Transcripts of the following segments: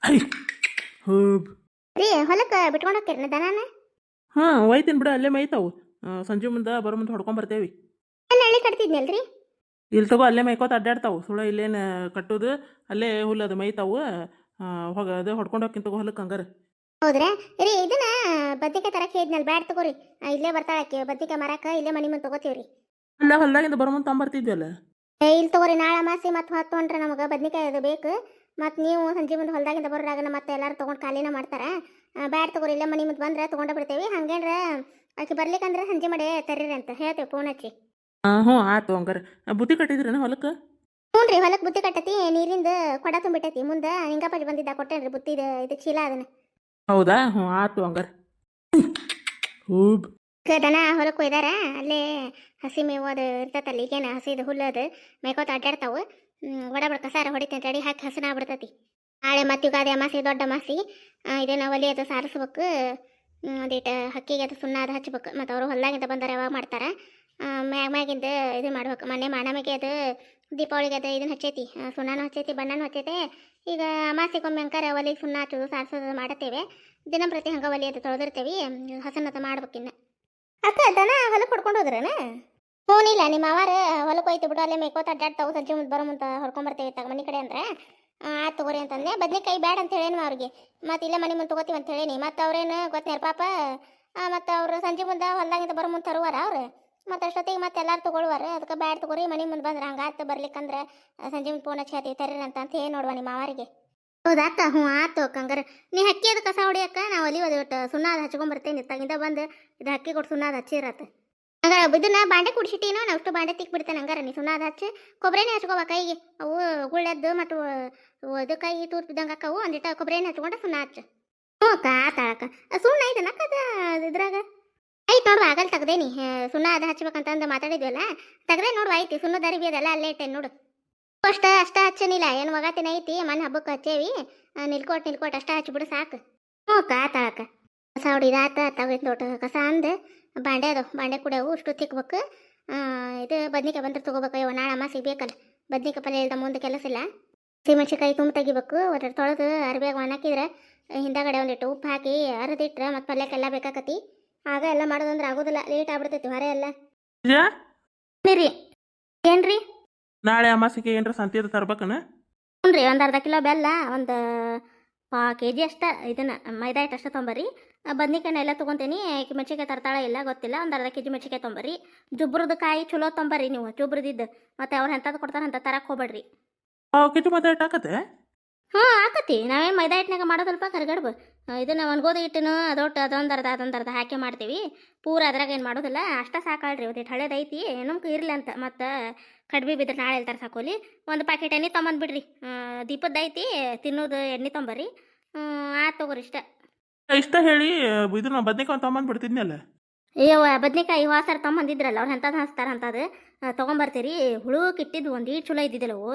High ಹೂಬ್. ರೀ ಹೊಲಕ್ಕೆ ಬಿಟ್ಕೊಂಡು ಹೋಗ್ತೀರಿ ದನಾನ? ಹಾಂ ಒಯ್ತೀನಿ ಬಿಡು, ಅಲ್ಲೇ ಮೇಯ್ತಾವು. ಸಂಜೆ ಮುಂದೆ ಬರೋ ಮುಂದೆ ಹೊಡ್ಕೊಂಬರ್ತೇವಿ. ನಾನು ಹಳ್ಳಿ ಕಟ್ತಿದ್ನಲ್ರಿ. ಇಲ್ಲಿ ತಗೋ, ಅಲ್ಲೇ ಮೇಯ್ಕೋತ ಅಡ್ಡಾಡ್ತಾವು. ಸುಳ ಇಲ್ಲೇನು ಕಟ್ಟೋದು, ಅಲ್ಲೇ ಹುಲ್ಲದು ಮೇಯ್ತಾವು. ಅದು ಹೊಡ್ಕೊಂಡು ಹೋಗ್ತೀನಿ ತಗೋ ಹೊಲಕ್ಕೆ ಹಂಗಾರೆ. ಹೌದ್ರಾ ರೀ? ಇದನ್ನ ಬದ್ನಿಕಾಯಿ ತರಕ್ಕೆ ಹೇಳಿದ್ನಲ್ಲ, ಬ್ಯಾಡ್ ತಗೋರಿ. ಇಲ್ಲೇ ಬರ್ತಾಳಕ್ಕೆ ಬದ್ನಿಕಾಯಿ ಮರಕ, ಇಲ್ಲೇ ಮನೆ ಮುಂದೆ ತಗೋತೀವ್ರಿ. ಅಲ್ಲ ಹೊಲ್ದಾಗಿಂದ ಬರೋ ಮುಂದೆ ತೊಂಬರ್ತಿದ್ವಲ್ಲ. ಇಲ್ಲಿ ತಗೋರಿ, ನಾಳೆ ಅಮಾಸಿ ಮತ್ತು ಹೊತ್ತೊಂಡ್ರೆ ನಮಗೆ ಬದ್ನಿಕಾಯಿ ಅದು ಬೇಕು. ಮತ್ತು ನೀವು ಸಂಜೆ ಮುಂದೆ ಹೊಲ್ದಾಗಿಂದ ಬರೋರಾಗನ ಮತ್ತೆ ಎಲ್ಲರೂ ತೊಗೊಂಡು ಖಾಲಿನ ಮಾಡ್ತಾರೆ. ಬ್ಯಾಡ್ ತಗೋರಿ, ಇಲ್ಲೇ ಮನೆ ಮುಂದೆ ಬಂದ್ರೆ ತೊಗೊಂಡು ಬಿಡ್ತೇವೆ. ಹಂಗೇನ್ರ ಆಕೆ ಬರ್ಲಿಕ್ಕಂದ್ರೆ ಸಂಜೆ ಮಾಡಿ ತರ್ರಿ ಅಂತ ಹೇಳ್ತೇವೆ ಫೋನ್ ಹಚ್ಚಿ. ಹ್ಞೂ ಆಯ್ತು ಹಂಗಾರೆ. ಬುತ್ತಿ ಕಟ್ಟಿದ್ರೇನ ಹೊಲಕ್ಕೆ? ಹ್ಞೂ ರೀ, ಹೊಲಕ್ಕೆ ಬುತ್ತಿ ಕಟ್ಟತಿ, ನೀರಿಂದ ಕೊಡ ತುಂಬಿಟ್ಟೈತಿ. ಮುಂದೆ ಹಿಂಗಪ್ಪಾಜಿ ಬಂದಿದ್ದ ಕೊಟ್ಟೇನ್ರಿ ಬುತ್ತಿ. ಇದು ಚೀಲ ಅದನ್ನ. ಹೌದಾ? ಹ್ಞೂ ಆಯ್ತು ಹಂಗಾರೆ. ಹೂಬ್. ದನ ಹೊಲಕ್ಕೆ ಒಯ್ದಾರ. ಅಲ್ಲೇ ಹಸಿ ಮೇವು ಅದು ಇರ್ತೈತಲ್ಲ, ಈಗೇನು ಹಸಿದು ಹುಲ್ಲು ಅದು ಮೇಯ್ಕೋತ ಅಡ್ಡಾಡ್ತಾವು. ಒಡಬಡ ಕಸಾರ ಹೊಡಿತೇನೆ, ತಡಿ ಹಾಕಿ ಹಸನ ಆಗ್ಬಿಡ್ತೈತಿ. ನಾಳೆ ಮತ್ತೆ ಯುಗಾದಿ ಅಮಾಸಿ, ದೊಡ್ಡ ಅಮಾಸಿ. ಇದೇನು ಒಲಿ ಅದು ಸಾರಿಸ್ಬೇಕು. ಒಂದಿಟ್ಟು ಹಕ್ಕಿಗೆ ಅದು ಸುಣ್ಣ ಅದು ಹಚ್ಬೇಕು. ಮತ್ತು ಅವರು ಹೊಲ್ದಾಗಿಂದ ಬಂದರೆ ಯಾವಾಗ ಮಾಡ್ತಾರೆ. ಮ್ಯಾಗಿಂದ ಇದು ಮಾಡ್ಬೇಕು. ಮೊನ್ನೆ ಮಾನಮಿಗೆ ಅದು ದೀಪಾವಳಿಗೆ ಅದು ಇದನ್ನು ಹಚ್ಚೈತಿ, ಸುಣ್ಣನೂ ಹಚ್ಚೈತಿ, ಬಣ್ಣನೂ ಹಚ್ಚೈತೆ. ಈಗ ಅಮಾಸಿಗೊಮ್ಮೆ ಅಂಕಾರ ಒಲಿಗೆ ಸುಣ್ಣ ಹಚ್ಚೋದು ಸಾರಿಸೋದು ಮಾಡತ್ತೇವೆ. ದಿನಂಪ್ರತಿ ಹಂಗೆ ಒಲಿ ಅದು ತೊಳೆದಿರ್ತೇವೆ. ಹಸನದ ಮಾಡ್ಬೇಕಿನ್ನ. ಅಕ್ಕ ದನ ಹೊಲಕ್ಕೆ ಹೊಡ್ಕೊಂಡು ಹೋದ್ರೇನ? ಫೋನಿಲ್ಲ ನಿಮ್ಮ ಅವಾರ ಹೊಲಕ್ಕೆ ಹೋಯ್ತು ಬಿಡು, ಅಲ್ಲೇ ಮೇಯ್ಕೋತ ಅಡ್ಡಾಡ್ತಾವು. ಸಂಜೆ ಮುಂದೆ ಬರೋ ಮುಂದೆ ಹೊಡ್ಕೊಂಬರ್ತೇವೆ ತಗ ಮನೆ ಕಡೆ ಅಂದ್ರೆ. ಆಯ್ತು ತಗೋರಿ ಅಂತಂದೆ. ಬದ್ನೆಕಾಯಿ ಬ್ಯಾಡ ಅಂತ ಹೇಳೇನು ಅವ್ರಿಗೆ. ಮತ್ತು ಇಲ್ಲೇ ಮನೆ ಮುಂದೆ ತೊಗೋತೀವಿ ಅಂತ ಹೇಳೀನಿ. ಮತ್ತು ಅವ್ರೇನು ಗೊತ್ತೇನು ಪಾಪ. ಮತ್ತು ಅವ್ರು ಸಂಜೆ ಮುಂದೆ ಹೊಲ್ದಾಗಿಂದ ಬರೋ ಮುಂದೆ ತರುವಾರ ಅವ್ರು. ಮತ್ತು ಅಷ್ಟೊತ್ತಿಗೆ ಮತ್ತೆ ಎಲ್ಲರೂ ತೊಗೊಳ್ವಾರ. ಅದಕ್ಕೆ ಬ್ಯಾಡ್ ತಗೋರಿ, ಮನೆ ಮುಂದೆ ಬಂದ್ರೆ ಹಂಗಾತು ಬರ್ಲಿಕ್ಕಂದ್ರೆ ಸಂಜೆ ಮುಂದೆ ಫೋನ್ ಹಚ್ಚಿ ಹೇಳ್ತೀವಿ ತರ್ರಿ ಅಂತ ಹೇಳಿ ನೋಡುವ ನಿಮ್ಮ ಅವರಿಗೆ. ಹೌದಾ ಅಕ್ಕ? ಹ್ಞೂ ಆಯ್ತು ಕಂಗಾರೆ. ನೀ ಹಕ್ಕಿ ಅದು ಕಸ ಹೊಡಿಯಕ್ಕ, ನಾವು ಒಲಿ ಒಟ್ಟು ಸುಣ್ಣ ಅದು ಹಚ್ಕೊಂಬರ್ತೇನೆ. ತಗಿಂದ ಬಂದು ಇದು ಹಕ್ಕಿ ಕೊಟ್ಟು ಸುಣ್ಣ ಅದು ಹಚ್ಚಿರತ್ತೆ. ಹಂಗಾರೆ ಇದನ್ನ ಬಾಂಡೆ ಕುಡಿಸಿಟ್ಟೀನೋ, ನಾವು ಅಷ್ಟು ಬಾಂಡೆ ತಿಕ್ ಬಿಡ್ತೇನೆ. ಹಂಗಾರೆ ನೀ ಸುಣ್ಣ ಅದು ಹಚ್ಚಿ ಕೊಬ್ಬರಿನೇ ಹಚ್ಕೋಬ ಕೈಗೆ. ಅವು ಗುಳ್ಳೆದ್ದು ಮತ್ತು ಇದು ಕೈ ತೂತ್ ಬಿದ್ದಂಗೆ ಅಕ್ಕವು. ಒಂದಿಟ್ಟು ಕೊಬ್ಬರಿನೇ ಹಚ್ಕೊಂಡು ಸುಣ್ಣ ಹಚ್ಚು. ಹ್ಞೂ ಅಕ್ಕ ಆತಾಳಕ್ಕ. ಸುಣ್ಣ ಐತನ ಅಕ್ಕ ಅದು ಇದ್ರಾಗ? ಐತೆ ನೋಡುವ, ಆಗಲ್ಲ ತೆಗ್ದೇನಿ. ಸುಣ್ಣ ಅದು ಹಚ್ಬೇಕಂತಂದು ಮಾತಾಡಿದ್ವಲ್ಲ, ತೆಗ್ದೆ ನೋಡುವ. ಐತಿ ಸುಣ್ಣದ ಅರಿವಿ ಅದೆಲ್ಲ ಅಲ್ಲೇ ಇಟ್ಟೇನೆ ನೋಡು. ಅಷ್ಟ ಹಚ್ಚನಿಲ್ಲ, ಏನು ಒಗತಿನ ಐತಿ. ಮನೆ ಹಬ್ಬಕ್ಕೆ ಹಚ್ಚೇವಿ. ನಿಲ್ಕೋಟ್ ಅಷ್ಟ ಹಚ್ಚಿಬಿಡು ಸಾಕು. ಹ್ಞೂ ಅಕ್ಕ ಆತಾಳಕ್ಕ. ಕಸ ಹೊಡಿದಾತ ತಗೋಯ್ತು ದೊಡ್ಡ ಕಸ ಅಂದು. ಬಾಂಡೆ ಅದು ಬಾಂಡೆ ಕುಡಿಯವು ಅಷ್ಟು ತಿಕ್ಬೇಕು. ಇದು ಬದ್ನಿಕಾಯಿ ಬಂದ್ರೆ ತೊಗೋಬೇಕು. ಅಯ್ಯೋ ನಾಳೆ ಅಮ್ಮ ಸಿಗ್ಬೇಕಲ್ಲ. ಬದ್ನಿಕಾಯಿ ಪಲ್ಯ ಇಲ್ದ ಮುಂದೆ ಕೆಲಸ ಇಲ್ಲ. ಸಿಮೆಣ್ಸಿಕಾಯಿ ತುಂಬ ತೆಗಿಬೇಕು. ಒಟ್ಟು ತೊಳೆದು ಅರ್ಬಿಯಾಗ ಒಣಾಕಿದ್ರೆ ಹಿಂದಗಡೆ ಒಂದಿಟ್ಟು ಉಪ್ಪು ಹಾಕಿ ಅರದಿಟ್ರೆ ಮತ್ತು ಪಲ್ಯಕ್ಕೆಲ್ಲ ಬೇಕಾಕತಿ. ಆಗ ಎಲ್ಲ ಮಾಡೋದಂದ್ರೆ ಆಗೋದಿಲ್ಲ, ಲೇಟ್ ಆಗ್ಬಿಡ್ತೈತಿ ಹೊರೆ ಎಲ್ಲ. ರೀ ಏನ್ರಿ? ನಾಳೆ ಅಮಾಸಿಗೆ ಏನ್ರ ಸಂತೆ ತರ್ಬೇಕನ? ಹ್ಞೂ ರೀ, ಒಂದು ಅರ್ಧ ಕಿಲೋ ಬೆಲ್ಲ, ಒಂದು KG ಅಷ್ಟ ಇದನ್ನ ಮೈದಾ ಹಿಟ್ಟು ಅಷ್ಟ ತೊಂಬರ್ರಿ. ಬದ್ನಿಕಾಯಿನ ಎಲ್ಲ ತೊಗೊತೀನಿ. ಮೆಣಸಿಕಾಯಿ ತರ್ತಾಳ ಇಲ್ಲ ಗೊತ್ತಿಲ್ಲ. ಒಂದು ಅರ್ಧ KG ಮೆಣಸಿಕಾಯಿ ತೊಂಬರ್ರಿ. ಜುಬ್ರದ ಕಾಯಿ ಚಲೋ ತೊಂಬರ್ರಿ ನೀವು, ಜುಬ್ರದಿದ್ದು. ಮತ್ತು ಅವ್ರು ಎಂಥದ್ದು ಕೊಡ್ತಾರೆ ಅಂತ ತರಕ್ಕೆ ಹೋಗ್ಬೇಡ್ರಿ. ಕೆಜಿ ಮತ್ತೆ ಹಾಕತ್ತೆ? ಹ್ಞೂ ಆಕತಿ. ನಾವೇನು ಮೈದಾ ಹಿಟ್ಟಿನಾಗ ಮಾಡೋದಲ್ಪ ಕರಿಗಡ್ಬು. ಇದನ್ನು ಒಂದು ಗೋಧಿ ಹಿಟ್ಟನ್ನು ಅದೊಂದು ಅರ್ಧ ಹಾಕಿ ಮಾಡ್ತೀವಿ. ಪೂರ ಅದ್ರಾಗ ಏನು ಮಾಡೋದಿಲ್ಲ. ಅಷ್ಟ ಸಾಕಾಳ್ರಿ. ಒಂದಿಟ್ಟು ಹಳೇದೈತಿ ನಮ್ಗೆ ಇರಲಿ ಅಂತ. ಮತ್ತು ಕಡ್ಬಿ ಬಿದ್ರೆ ನಾಳೆ ಹೇಳ್ತಾರೆ ಸಾಕೋಲಿ. ಒಂದು ಪ್ಯಾಕೆಟ್ ಎಣ್ಣೆ ತೊಗೊಂಬಂದ್ಬಿಡ್ರಿ. ದೀಪದ್ದೈತಿ, ತಿನ್ನೋದು ಎಣ್ಣೆ ತೊಂಬರ್ರಿ. ಆಯ್ತು ತಗೋರಿ ಇಷ್ಟ. ಇಷ್ಟ ಹೇಳಿ ಇದನ್ನ ಬದ್ನಿಕಾಯಿ ತೊಗೊಂಬಂದ್ಬಿಡ್ತಿದ್ನಲ್ಲ. ಅಯ್ಯವ್ವ, ಬದ್ನಿಕಾಯಿ ಹೊಸಾರ ತೊಗೊಂಬಂದಿದ್ರಲ್ಲ ಅವ್ರು ಎಂಥದ್ದು ಹಚ್ತಾರೆ ಅಂತದು ತೊಗೊಂಬರ್ತೀರಿ. ಹುಳುಕ್ಕೆ ಇಟ್ಟಿದ್ದು ಒಂದು ಈಟು ಚಲೋ ಇದ್ದಿದ್ದಿಲ್ಲವು.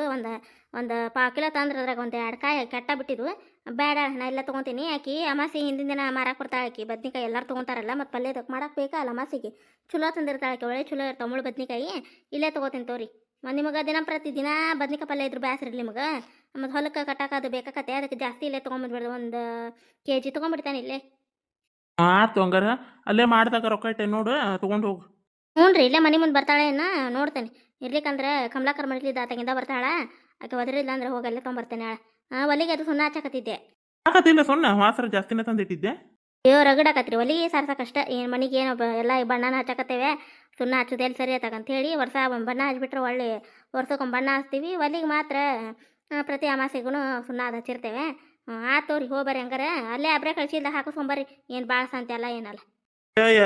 ಒಂದು ಕಿಲೋ ತಂದ್ರೆ ಅದ್ರಾಗ ಒಂದು 2 ಕಾಯಿ ಕೆಟ್ಟ ಬಿಟ್ಟಿದ್ವು. ಬೇಡ, ನಾ ಎಲ್ಲ ತೊಗೊತೀನಿ. ಆಕಿ ಅಮಾಸಿ ಹಿಂದಿನ ದಿನ ಮಾರಾಕ್ ಕೊಡ್ತಾಳೆ. ಆಕಿ ಬದ್ನಿಕಾಯಿ ಎಲ್ಲರೂ ತೊಗೊತಾರಲ್ಲ, ಮತ್ತು ಪಲ್ಯದಕ್ಕೆ ಮಾಡಕ್ಕೆ ಬೇಕಲ್ಲ ಅಮಾಸಿಗೆ. ಚಲೋ ತಂದಿರ್ತಾಳೆ ಆಕಿ, ಒಳ್ಳೆ ಚಲೋ ಇರ್ತಾವೆ ಮುಳು ಬದ್ನಿಕಾಯಿ. ಇಲ್ಲೇ ತೊಗೋತೀನಿ ತೋರಿ. ಮತ್ತು ನಿಮಗೆ ಪ್ರತಿ ದಿನ ಬದ್ನಿಕಾಯಿ ಪಲ್ಯ ಇದ್ರು ಬೇಸರಿಲ್ಲ ನಿಮಗೆ. ಮತ್ತು ಹೊಲಕ್ಕೆ ಕಟ್ಟಾಕೋದು ಬೇಕಾಕತ್ತೆ. ಅದಕ್ಕೆ ಜಾಸ್ತಿ ಇಲ್ಲೇ ತೊಗೊಂಬಂದ್ಬಿಡ್ದು. ಒಂದು KG ತೊಗೊಂಡ್ಬಿಡ್ತಾನೆ ಇಲ್ಲೇ. ಆಯ್ತು ಹಂಗಾರ. ಅಲ್ಲೇ ಮಾಡಿದಾಗ ರೊಕ್ಕ ಇಟ್ಟೆ ನೋಡು, ತೊಗೊಂಡು ಹೋಗು. ಹ್ಞೂ ರೀ, ಇಲ್ಲೇ ಮನೆ ಮುಂದೆ ಬರ್ತಾಳೆ ಇನ್ನು ನೋಡ್ತೇನೆ. ಇರ್ಲಿಕ್ಕಂದ್ರೆ ಕಮಲಾಕರ್ ಮರಿಲಿದ್ದ ಆತಗಿಂದ ಬರ್ತಾಳ. ಆಕೆ ಒದರಿಲ್ಲ ಅಂದ್ರೆ ಹೋಗಿ ಅಲ್ಲೇ ತೊಗೊಂಬರ್ತೇನೆ. ಒಲಿಗೆ ಅದು ಸುಣ್ಣ ಹಚ್ಚಾಕತ್ತಿದ್ದೆ. ಹಾಕತ್ತಿಲ್ಲ ಸುಣ್ಣ, ವಾಸರ ಜಾಸ್ತಿನೇ ತಂದಿಟ್ಟಿದ್ದೆ. ಅಯ್ಯೋ ರಗಡಾಕತ್ರಿ. ಒಲಿಗೆ ಸಾರ್ಸಕ್ಕಷ್ಟ. ಏನು ಮನೆಗೆ ಏನೋ ಎಲ್ಲ ಬಣ್ಣನ ಹಚ್ಚಾಕತ್ತೇವೆ. ಸುಣ್ಣ ಹಚ್ಚೋದು ಎಲ್ಲಿ ಸರಿ ಆತಕಂತ ಹೇಳಿ ವರ್ಷ ಬಣ್ಣ ಹಚ್ಬಿಟ್ರೆ ಒಳ್ಳೆ ವರ್ಷಕ್ಕೊಂದು ಬಣ್ಣ ಹಚ್ತೀವಿ. ಒಲಿಗೆ ಮಾತ್ರ ಪ್ರತಿ ಅಮಾಸೆಗೂ ಸುಣ್ಣ ಅದು ಹಚ್ಚಿರ್ತೇವೆ. ಆತೋರಿ ಹೋಗ್ಬರ್ರಿ ಹಂಗಾರೆ. ಅಲ್ಲೇ ಅಬ್ರೆ ಕಳ್ಸಿಲ್ದ ಹಾಕಿಸ್ಕೊಂಬರ್ರಿ. ಏನು ಭಾಳ ಸಂತೆ ಅಲ್ಲ ಏನಲ್ಲ.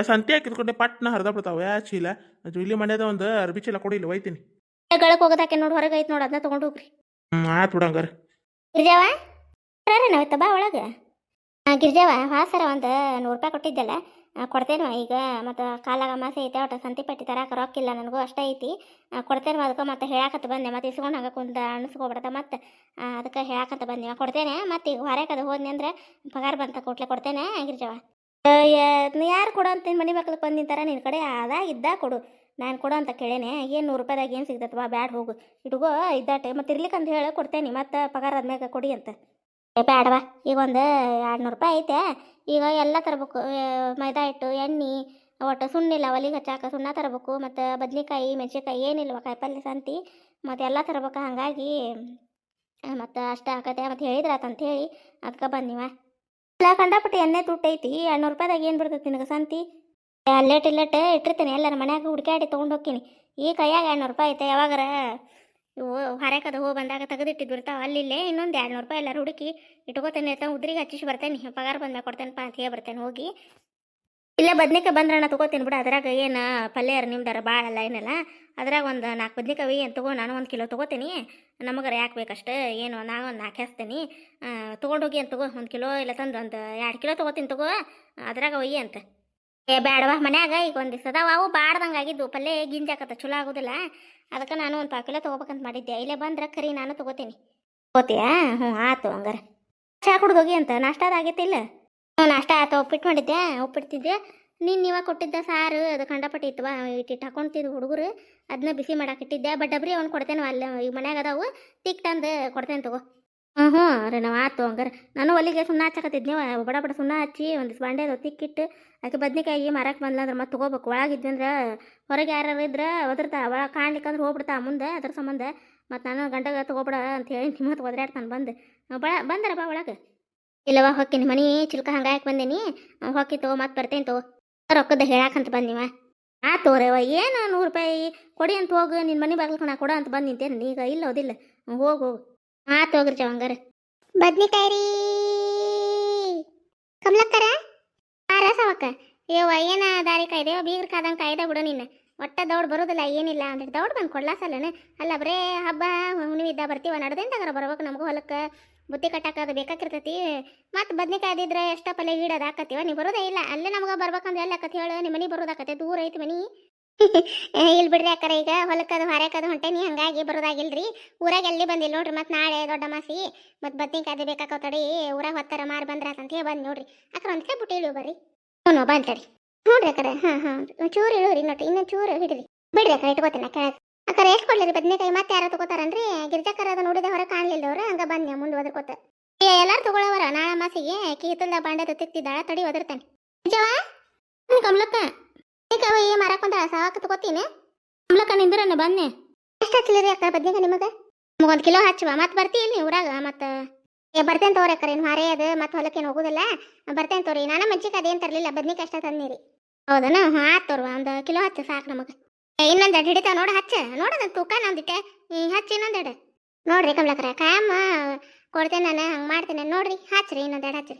ಸಂತೆ ಹಾಕಿದ್ಕೊಂಡೆ ಪಟ್ನ ಹರಿದ ಬಿಡ್ತಾವೆ. ಚೀಲ ಇಲ್ಲಿ ಮನೆಯದ ಒಂದು ಅರ್ಬಿ ಚೀಲ ಕೊಡಿ, ಇಲ್ಲಿ ಒಯ್ತೀನಿ. ಗಳಕ್ಕೆ ಹೋಗೋದಾಕೆ ನೋಡಿ, ಹೊರಗೆ ಐತೆ ನೋಡಿ, ಅದನ್ನ ತೊಗೊಂಡು ಹೋಗ್ರಿ. ಆಯ್ತು ಬಿಡಂಗಾರ. ಗಿರ್ಜಾವ ನಾವಿತ್ತ ಬಾ ಒಳಗೆ. ಗಿರ್ಜಾವ ಹಾಸರ ಒಂದು 100 ರೂಪಾಯಿ ಕೊಟ್ಟಿದ್ದಲ್ಲ, ಕೊಡ್ತೇನೆ ಈಗ. ಮತ್ತು ಕಾಲಾಗ ಅಮಾಸೆ ಐತೆ, ಒಟ್ಟು ಸಂತಿ ಪಟ್ಟಿ ತರಕ್ಕೆ ರೊಕ್ಕಿಲ್ಲ ನನಗೂ, ಅಷ್ಟೇ ಐತಿ. ಕೊಡ್ತೇನೆ ಅದಕ್ಕೆ. ಮತ್ತು ಹೇಳಾಕತ್ತ ಬಂದೆ, ಮತ್ತು ಇಸ್ಕೊಂಡು ಹಂಗೆ ಕುಂತ ಅಣಿಸ್ಕೊಬಿಡ್ತ. ಮತ್ತು ಅದಕ್ಕೆ ಹೇಳಾಕತ್ತ ಬಂದೆ, ಕೊಡ್ತೇನೆ. ಮತ್ತು ಈಗ ಹೊರಕದ ಹೋದ್ನಿ ಅಂದ್ರೆ ಪಗಾರ ಬಂತ ಕೊಟ್ಲೆ ಕೊಡ್ತೇನೆ. ಗಿರ್ಜಾವ ಯಾರು ಕೊಡು ಅಂತ ಮನೆ ಮಕ್ಳಿಗೆ ಬಂದು ನಿಂತಾರ. ನಿನ್ನ ಕಡೆ ಅದಾಗ ಇದ್ದ ಕೊಡು, ನಾನು ಕೊಡು ಅಂತ ಕೇಳೇನೆ. ಏನು 100 ರೂಪಾಯಿದಾಗ ಏನು ಸಿಗ್ತೈತೆ ಬಾ, ಬ್ಯಾಡ ಹೋಗು, ಇಟ್ಗೋ ಇದ್ದಾಟೆ. ಮತ್ತು ಇರ್ಲಿಕ್ಕಂತ ಹೇಳಿ ಕೊಡ್ತೇನೆ. ಮತ್ತು ಪಗಾರ ಆದ್ಮ್ಯಾಗ ಕೊಡಿ ಅಂತ. ಬೇಡವಾ ಈಗ ಒಂದು 200 ರೂಪಾಯಿ ಐತೆ. ಈಗ ಎಲ್ಲ ತರಬೇಕು, ಮೈದಾ ಹಿಟ್ಟು, ಎಣ್ಣೆ, ಒಟ್ಟು ಸುಣ್ಣಿಲ್ಲ ಒಲಿಗೆ ಹಚ್ಚಾಕ ಸುಣ್ಣ ತರಬೇಕು, ಮತ್ತು ಬದ್ನಿಕಾಯಿ ಮೆಣಸಿನ್ಕಾಯಿ ಏನಿಲ್ವ ಕಾಯಿಪಲ್ಲೆ ಸಂತಿ ಮತ್ತು ಎಲ್ಲ ತರಬೇಕು. ಹಾಗಾಗಿ ಮತ್ತು ಅಷ್ಟು ಆಕತೆ ಮತ್ತು ಹೇಳಿದ್ರಾತಂತ ಹೇಳಿ ಅದಕ್ಕೆ ಬಂದಿವ. ಎಲ್ಲ ಕಂಡಪಟ್ಟು ಎಣ್ಣೆ ತುಟ್ಟಿ ಐತಿ. 200 ರೂಪಾಯಿದಾಗ ಏನು ಬರ್ತೈತಿ ನಿನಗೆ ಸಂತಿ? ಅಲ್ಲೇಟ್ ಇಟ್ಟಿರ್ತೀನಿ, ಎಲ್ಲರ ಮನ್ಯಾಗ ಹುಡುಕಾಡಿ ತೊಗೊಂಡು ಹೋಗ್ತೀನಿ. ಈ ಕೈಯಾಗ 200 ರೂಪಾಯಿ ಐತೆ. ಯಾವಾಗಾರ ಇವು ಹರಕದ ಹೂ ಬಂದಾಗ ತೆಗೆದಿಟ್ಟಿದ್ದು ಬಿಡ್ತಾವೆ ಅಲ್ಲಿಲ್ಲೇ. ಇನ್ನೊಂದು 200 ರೂಪಾಯಿ ಎಲ್ಲರೂ ಹುಡುಕಿ ಇಟ್ಕೋತೇನೆ. ಉದ್ರಿಗೆ ಹಚ್ಚಿಸಿ ಬರ್ತೇನೆ, ಪಗಾರ ಬಂದ್ಮೇಲೆ ಕೊಡ್ತೇನಪ್ಪ ಅಂತ ಹೇಳಿ ಬರ್ತೇನೆ ಹೋಗಿ. ಇಲ್ಲೇ ಬದ್ನಿಕಾಯಿ ಬಂದ್ರಣ್ಣ ತೊಗೋತೀನಿ ಬಿಡು. ಅದ್ರಾಗ ಏನು ಪಲ್ಯ ನಿಮ್ದಾರ ಭಾಳಲ್ಲ ಏನಲ್ಲ. ಅದ್ರಾಗ ಒಂದು 4 ಬದ್ನಿಕಾಯಿ ಅಂತ ತಗೋ. ನಾನು 1 ಕಿಲೋ ತೊಗೋತೀನಿ. ನಮಗಾರ ಯಾಕೆ ಬೇಕಷ್ಟು ಏನು, ನಾನು ಒಂದು 4 ಹಾಸ್ತೀನಿ. ತೊಗೊಂಡೋಗಿ ಅಂತ ತಗೋ. 1 ಕಿಲೋ ಇಲ್ಲ ತಂದು ಒಂದು 2 ಕಿಲೋ ತೊಗೋತೀನಿ ತಗೋ. ಅದ್ರಾಗ ಒಯ್ಯಿ ಅಂತ. ಬೇಡವಾ ಮನ್ಯಾಗ ಈಗ ಒಂದು ದಿವಸ ಅದಾವ, ಅವು ಬಾಡ್ದಂಗೆ ಆಗಿದ್ದು ಪಲ್ಯ ಗಿಂಜಾಕತ್ತ ಚಲೋ ಆಗೋದಿಲ್ಲ. ಅದಕ್ಕೆ ನಾನು ಒಂದು 5 ಕಿಲೋ ತೊಗೋಬೇಕಂತ ಮಾಡಿದ್ದೆ. ಇಲ್ಲೇ ಬಂದ್ರೆ ಕರಿ ನಾನು ತೊಗೋತೀನಿ. ತೊಗೋತೀಯಾ? ಹ್ಞೂ ಆಯ್ತು ಹಂಗಾರೆ. ಚಹಾ ಕುಡ್ದು ಹೋಗಿ ಅಂತ. ನಾಷ್ಟಾದ ಆಗೈತೆ ಇಲ್ಲ? ಹ್ಞೂ ನಾಷ್ಟ ಆಯ್ತು. ಉಪ್ಪಿಟ್ಟು ಮಾಡಿದ್ದೆ, ಉಪ್ಪಿಡ್ತಿದ್ದೆ. ನೀನು ಕೊಟ್ಟಿದ್ದ ಸಾರು ಅದು ಕಂಡಪಟ್ಟಿ ಇತ್ತು. ಇಟ್ಟಿಟ್ಟು ಹಾಕೊಂತಿದ್ದು ಹುಡುಗರು, ಅದನ್ನ ಬಿಸಿ ಮಾಡಾಕಿಟ್ಟಿದ್ದೆ. ಬಟ್ ಡಬ್ರಿ ಅವ್ನು ಕೊಡ್ತೇನೆ, ಅಲ್ಲಿ ಈಗ ಮನ್ಯಾಗ ಅದಾವು ತಿಕ್ ತಂದು ಕೊಡ್ತೇನೆ ತಗೋ. ಹ್ಞೂ ರೀ ನಾವು ಆಯ್ತು ಹಂಗಾರೆ. ನಾನು ಒಲಿಗೆ ಸುಣ್ಣ ಹಚ್ಚಾಕತ್ತಿದ್ನಿ. ಬಡ ಸುಣ್ಣ ಹಚ್ಚಿ ಒಂದಿಷ್ಟು ಬಾಂಡೆ ಅದು ತಿಕ್ಕಿಟ್ಟು ಆಕೆ ಬದ್ನಿಕಾಯಿ ಮಾರಕ್ಕೆ ಬಂದ್ಲಂದ್ರೆ ಮತ್ತೆ ತೊಗೋಬೇಕು. ಒಳಗಿದ್ವಿ ಅಂದ್ರೆ ಹೊರಗೆ ಯಾರು ಇದ್ರೆ ಒದರ್ತಾ, ಒಳಗೆ ಕಾಣ್ಲಿಕ್ಕಂದ್ರೆ ಹೋಗ್ಬಿಡ್ತಾ ಮುಂದೆ. ಅದ್ರ ಸಂಬಂಧ ಮತ್ತು ನಾನು ಗಂಟೆಗೆ ತೊಗೊಬಿಡ ಅಂತ ಹೇಳಿ ಮತ್ತೆ ಒದರಾಡ್ತಾನೆ ಬಂದು. ಬಂದಾರ ಬಾ ಒಳಗೆ. ಇಲ್ಲವ ಹೊಕ್ಕಿನಿ, ಮನೆ ಚಿಲ್ಕ ಹಂಗಾಯಕ್ಕೆ ಬಂದೇನಿ. ಹೊಕ್ಕಿ ತಗೋ ಮತ್ತೆ ಬರ್ತೇನೆ ತಗೋ. ರೊಕ್ಕದ ಹೇಳಾಕಂತ ಬಂದಿವ. ಆಯ್ತು ತೋರವ, ಏನು 100 ರೂಪಾಯಿ ಕೊಡಿ ಅಂತ ಹೋಗು. ನಿನ್ನ ಮನೆ ಬಾಗ್ಲಕ್ಕೆ ನಾ ಕೊಡ ಅಂತ ಬಂದು ನಿಂತೇನೆ. ಈಗ ಇಲ್ಲ ಓದಿಲ್ಲ, ಹೋಗು. ಆಯ್ತು ಹೋಗ್ರಿ ಹಂಗಾರೆ. ಬದ್ನಿಕಾಯಿ ರೀ ಕಮಲಕ್ಕರ ರಸವಕ್ಕ. ಏವ ಏನ ದಾರಿ ಕಾಯ್ದೇವ, ಬೀಗ್ರ ಕಾದಂಗೆ ಕಾಯ್ದೆ ಬಿಡು ನಿನ್ನ. ಒಟ್ಟ ದೌಡ್ ಬರೋದಿಲ್ಲ ಏನಿಲ್ಲ ಅಂದ್ರೆ ದೌಡ್ ಬಂದು ಕೊಡ್ಲಾಸಲ್ಲನ. ಅಲ್ಲ ಬರೇ ಹಬ್ಬ ಹುಣ್ಣಿಮೆ ಇದ್ದ ಬರ್ತೀವ, ನಡ್ದಿಂದಾಗಾರ ಬರ್ಬೇಕು. ನಮಗೂ ಹೊಲಕ್ಕೆ ಬುತ್ತಿ ಕಟ್ಟಾಕ ಅದು ಬೇಕಾಗಿರ್ತೈತಿ. ಮತ್ತು ಬದ್ನಿಕಾಯಿ ಅದಿದ್ರೆ ಎಷ್ಟ ಪಲ್ಯ ಗೀಡೋದು ಹಾಕತ್ತೀವ. ನೀವು ಬರೋದೇ ಇಲ್ಲ. ಅಲ್ಲೇ ನಮ್ಗೆ ಬರ್ಬೇಕಂದ್ರೆ ಎಲ್ಲ ಆಕತಿ ಹೇಳು. ನಿಮ್ಮ ಮನೆ ಬರೋದಾಕತ್ತೆ, ದೂರ ಐತಿ ಮನಿ. ಇಲ್ಲಿ ಬಿಡ್ರಿ ಅಕ್ಕಾರ, ಈಗ ಹೊಲಕ್ಕದು ಹಾರ್ಯಾಕದು ಹೊಂಟೇನಿ, ಹಂಗಾಗಿ ಬರೋದಾಗಿಲ್ರಿ. ಊರಾಗ ಎಲ್ಲಿ ಬಂದಿಲ್ಲ ನೋಡ್ರಿ. ಮತ್ತು ನಾಳೆ ದೊಡ್ಡ ಮಾಸಿ ಮತ್ತು ಬದ್ನಿಕಾಯಿ ಬೇಕಾಕವ ತಡಿ, ಊರಾಗ ಹೊತ್ತರ ಮಾರಿ ಬಂದ್ರಾತ ಅಂತ ಹೇಳಿ ಬಂದು ನೋಡ್ರಿ. ಅಕ್ಕಾರ ಒಂದ್ಕೆ ಬಿಟ್ಟು ಇಳಿವು ಬರ್ರಿ. ಹ್ಞೂ ಬಂತಡಿ ನೋಡ್ರಿ ಅಕ್ಕಾರ. ಹಾಂ ಚೂರು ಇಳುವರಿ ನೋಡ್ರಿ, ಇನ್ನೂ ಚೂರು ಹಿಡಿರಿ ಬಿಡ್ರಿ ಅಕ್ಕ. ಇಟ್ಕೋತೀನಿ ಕೆಳಗೆ. ಅಕ್ಕಾರ ಎಷ್ಟು ಕೊಡ್ಲಿ ಬದ್ನಿಕಾಯಿ? ಮತ್ತೆ ಯಾರೋ ತಗೋತಾರನ್ರಿ? ಗಿರ್ಜಾಕರ ಅದು ನೋಡಿದೆ ಹೊರಗೆ ಕಾಣಲಿಲ್ಲವ್ರು, ಹಂಗೆ ಬಂದ್ಯ ಮುಂದೆ ಒದರ್ಕೋತ. ಎಲ್ಲಾರು ತಗೊಳ್ಳೋವರ ನಾಳೆ ಮಾಸಿಗೆ ಕೀತಲ್ದ ಬಾಂಡೆ ತಿಕ್ತಿದ್ದಾಳ, ತಡಿ ಒದರ್ತೇನೆ. ನಿಜವಾ ಕಮಲಕ್ಕ ಈ ಮಾರಕೊಂತ ಸಾವಕ್ಕೆ ತಗೋತೀನಿ. ಕಮಲಕ್ಕ ನಿಂದ್ರನ್ನ ಬನ್ನಿ. ಎಷ್ಟು ಹಚ್ಚಲಿರಿ ಅಕ್ಕ ಬದ್ನಿಕಾಯಿ ನಿಮಗೆ? ನಮಗೆ 1 ಕಿಲೋ ಹಚ್ಚುವ. ಮತ್ತೆ ಬರ್ತೀವಿ ನೀವು ಊರಾಗ? ಮತ್ತು ಬರ್ತೇನೆ ತೋರಿ ಅಕ್ಕ. ಏನು ಮಾರೇ ಅದು ಮತ್ತೆ ಹೊಲಕ್ಕೇನು ಹೋಗೋದಿಲ್ಲ. ಬರ್ತೇನೆ ತೋರಿ. ನಾನು ಮಜ್ಜಿಗೆ ಅದೇನು ತರಲಿಲ್ಲ, ಬದ್ನಿಕಾಯಿ ಅಷ್ಟ ತಂದಿರಿ. ಹೌದನ? ಹಾಂ ಆಯ್ತು ತೋರುವ. 1 ಕಿಲೋ ಹಚ್ಚು ಸಾಕು ನಮಗೆ. ಇನ್ನೊಂದು ಹಿಡಿತಾವ ನೋಡು, ಹಚ್ಚ ನೋಡೋದ ತೂಕ ನಂದಿಟ್ಟೆ ಹಚ್ಚಿ ಇನ್ನೊಂದೆರಡು ನೋಡ್ರಿ ಕಮಲಕ್ಕರ. ಕಾಯಮ್ಮ ಕೊಡ್ತೇನೆ ನಾನು, ಹಂಗೆ ಮಾಡ್ತೇನೆ ನೋಡ್ರಿ. ಹಚ್ಚ್ರಿ ಇನ್ನೊಂದೆರಡು ಹಚ್ಚ್ರಿ.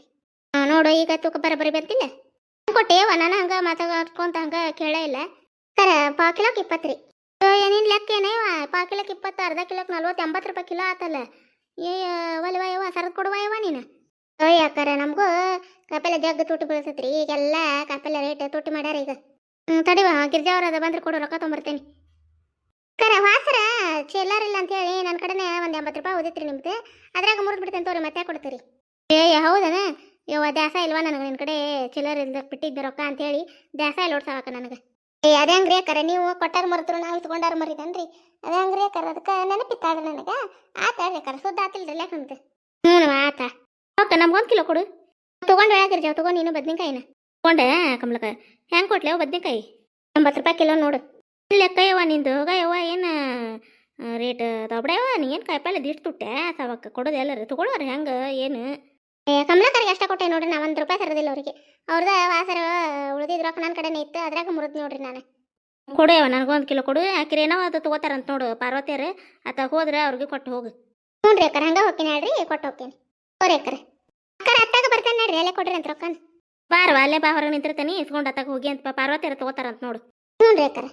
ನೋಡು ಈಗ ತೂಕ ಬರಬರಿ ಬಂತಿಲ್ಲ. ಕೊಟ್ಟೇವ ನಾನು ಹಂಗೆ ಮಾತಾಡ್ಕೊಂತ ಹಂಗೆ ಕೇಳೇ ಇಲ್ಲ. ಸರ 1 ಕಿಲೋಕ್ಕೆ 20 ರೀ. ಏನಿನ ಲೆಕ್ಕ ಏನೇವ? 1 ಕಿಲೋಕ್ಕೆ 20, ಅರ್ಧ ಕಿಲೋಕ್ಕೆ 40, 80 ರೂಪಾಯಿ ಕಿಲೋ ಆತಲ್ಲ. ಒಲಿವ ಯವ್ವ ಸರದ್ ಕೊಡುವ ಯವ್ವ ನೀನು. ಯಾಕಾರ ನಮಗೂ ಕಾಯಿಪಲ್ಲೆ ಜಗ್ಗ ತುಟ್ಟಿ ಬೀಳ್ತೈತ್ರಿ. ಈಗೆಲ್ಲ ಕಾಯಿಪಲ್ಲೆ ರೇಟ್ ತುಟ್ಟಿ ಮಾಡ್ಯಾರ ಈಗ. ತಡಿವ ಗಿರ್ಜಾವ್ರ ಅದ ಬಂದ್ರೆ ಕೊಡು, ರೊಕ್ಕ ತೊಗೊಂಬರ್ತೇನೆ. ಕರ ವಾಸರ ಚಿಲ್ಲರಿಲ್ಲ ಅಂತ ಹೇಳಿ ನನ್ನ ಕಡೆನೇ ಒಂದು 80 ರೂಪಾಯಿ ಓದಿತ್ರಿ ನಿಮ್ದು. ಅದ್ರಾಗ ಮುರಿದು ಬಿಡ್ತೇನೆ ತೋರಿ, ಮತ್ತೆ ಕೊಡ್ತೀರಿ. ಹೌದನ? ಯವ್ವ ದ್ಯಾಸ ಇಲ್ವಾ ನನಗೆ ನಿನ್ನ ಕಡೆ ಚಿಲ್ಲರ್ ಇಲ್ದ ಬಿಟ್ಟಿದ್ದೆ ರೊಕ್ಕ ಅಂತ ಹೇಳಿ ದ್ಯಾಸ ಇಲ್ಲ ಓಡ್ಸಾವಕ್ಕ ನನಗೆ. ಅದೇ ಹಂಗ್ರಿ ಅಕ್ಕಾರ, ನೀವು ಕೊಟ್ಟಾರ ಮರಿದ್ರು ನಾವು ಇಸ್ಕೊಂಡಾರ ಮರಿದನ್ರಿ. ಅದೇ ಹಂಗ್ರಿ ಅಕ್ಕಾರ, ಅದಕ್ಕೆ ನೆನಪಿತ್ತಾಳ್ರಿ ನನಗೆ. ಆತಾಳ್ರಿ ಅಕ್ಕಾರ, ಸುದ್ದ ಆತಿಲ್ರಿ ಲೆಕ್ಕಂತ. ಹ್ಞೂ ಆತ ಓಕೆ. ನಮ್ಗೆ 1 ಕಿಲೋ ಕೊಡು. ತೊಗೊಂಡು ಹೇಳಾಕಿರ್ಜಾವ ತಗೋ ನೀನು ಬದ್ನಿಕಾಯಿನ. ತೊಗೊಂಡೆ ಕಮಲಕ್ಕ. ಹೆಂಗೆ ಕೊಟ್ಲೆ ಅವು ಬದ್ನಿಕಾಯಿ? 80 ರೂಪಾಯಿ ಕಿಲೋ ನೋಡು. ಲೆಕ್ಕ ಯವ್ವ ನಿಂದು. ಹೋಗಯ್ಯವ್ವ ಏನು ರೇಟ್ ದೊಡ್ಡವ. ನೀ ಏನು ಕಾಯಿಪಲ್ಲೆ ದಿಟ್ಟು ತುಟ್ಟೆ ಸಾವಕ್ಕೆ ಕೊಡೋದು ಎಲ್ಲರೂ ತೊಗೊಳೋರು ಹೆಂಗೆ ಏನು? ಕಮಲಕ್ಕರಿಗೆ ಅಷ್ಟ ಕೊಟ್ಟೆ ನೋಡ್ರಿ. ನಾ 1 ರೂಪಾಯಿ ತರದಿಲ್ಲ ಅವ್ರಿಗೆ. ಅವ್ರದ ವಾಸರ ಉಳಿದಿದ್ದು ರೊಕ್ಕ ನನ್ನ ಕಡೆನೇ ಇತ್ತು, ಅದ್ರಾಗ ಮುರಿದು ನೋಡ್ರಿ ನಾನು. ಕೊಡುಯವ ನನಗೆ 1 ಕಿಲೋ ಕೊಡು. ಯಾಕಿರಿ ಏನೋ ಅದು ತೊಗೋತಾರಂತ ನೋಡು ಪಾರ್ವತಿಯರು. ಆತ ಹೋದ್ರೆ ಅವ್ರಿಗೆ ಕೊಟ್ಟು ಹೋಗು. ಹ್ಞೂ ರೀ ಅಕ್ಕರ, ಹಂಗೆ ಹೋಗ್ತೀನಿ ಹೇಳ್ರಿ, ಕೊಟ್ಟು ಹೋಗ್ತೀನಿ. ಸೋರಿ ಅಕ್ಕರ. ಅಕ್ಕರ ಅತ್ತಾಗ ಬರ್ತೇನೆ ನೋಡ್ರಿ, ಅಲ್ಲೇ ಕೊಡ್ರಿ ಅಂತ ರೊಕ್ಕನ. ಬಾರವಾ ಅಲ್ಲೇ ಬಾ, ಹೊರಗೆ ನಿಂತಿರ್ತೀನಿ, ಇಸ್ಕೊಂಡು ಅತ್ತಾಗ ಹೋಗಿ ಅಂತ ಪಾರ್ವತಿಯರು ತೊಗೋತಾರಂತ ನೋಡು. ಹ್ಞೂ ರೀ ಅಕ್ಕರ.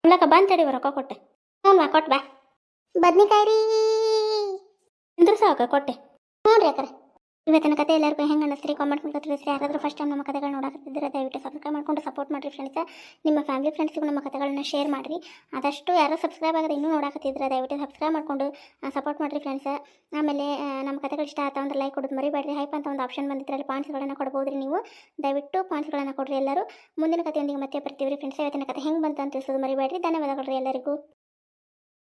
ಕಮಲಕ್ಕ ಬಂದು ತಡಿ ರೊಕ್ಕ ಕೊಟ್ಟೆ. ಹ್ಞೂ ಕೊಟ್ಟು ಬಾ. ಬದ್ನಿಕಾಯಿ ರೀ ಇಂದ್ರ ಸಾಕ ಕೊಟ್ಟೆ. ಹ್ಞೂ ರೀ ಅಕ್ಕರ. ಇವತ್ತಿನ ಕತೆ ಎಲ್ಲರಿಗೂ ಹೆಂಗೆ ಅನ್ನಿಸ್ರಿ ಕಾಮೆಂಟ್ ಮಾಡ್ತಾ ತಿಳಿಸ್ರಿ. ಯಾರಾದರೂ ಫಸ್ಟ್ ಟೈಮ್ ನಮ್ಮ ಕತೆಗಳು ನೋಡಾಕತ್ತಿದ್ರೆ ದಯವಿಟ್ಟು ಸಬ್ಸ್ಕ್ರೈಬ್ ಮಾಡ್ಕೊಂಡು ಸಪೋರ್ಟ್ ಮಾಡಿರಿ ಫ್ರೆಂಡ್ಸ್. ನಿಮ್ಮ ಫ್ಯಾಮಿಲಿ ಫ್ರೆಂಡ್ಸ್ಗೂ ನಮ್ಮ ಕತೆಗಳನ್ನ ಶೇರ್ ಮಾಡಿರಿ. ಆದಷ್ಟು ಯಾರು ಸಬ್ಸ್ಕ್ರೈಬ್ ಆಗೋದು ಇನ್ನೂ ನೋಡಾಕತ್ತಿದ್ರೆ ದಯವಿಟ್ಟು ಸಬ್ಸ್ಕ್ರೈಬ್ ಮಾಡ್ಕೊಂಡು ಸಪೋರ್ಟ್ ಮಾಡಿರಿ ಫ್ರೆಂಡ್ಸ್. ಆಮೇಲೆ ನಮ್ಮ ಕತೆಗಳು ಇಷ್ಟ ಆಯ್ತು ಅಂದ್ರೆ ಲೈಕ್ ಕೊಡೋದು ಮರಿಬೇಡ್ರಿ. ಹೈಪ್ ಅಂತ ಒಂದು ಆಪ್ಷನ್ ಬಂದಿದ್ರೆ ಅಲ್ಲಿ ಪಾಯಿಂಟ್ಸ್ಗಳನ್ನು ಕೊಡ್ಬೋದು ರೀ. ನೀವು ದಯವಿಟ್ಟು ಪಾಯಿಂಟ್ಸ್ಗಳನ್ನು ಕೊಡ್ರಿ ಎಲ್ಲರೂ. ಮುಂದಿನ ಕತೆಯೊಂದಿಗೆ ಮತ್ತೆ ಬರ್ತೀವಿ ರೀ ಫ್ರೆಂಡ್ಸ್. ಇವತ್ತಿನ ಕತೆ ಹೆಂಗೆ ಬಂತು ಅಂತ ತಿಳಿಸೋದು ಮರಿಬೇಡ್ರಿ. ಧನ್ಯವಾದಗಳು ರೀ ಎಲ್ಲರಿಗೂ.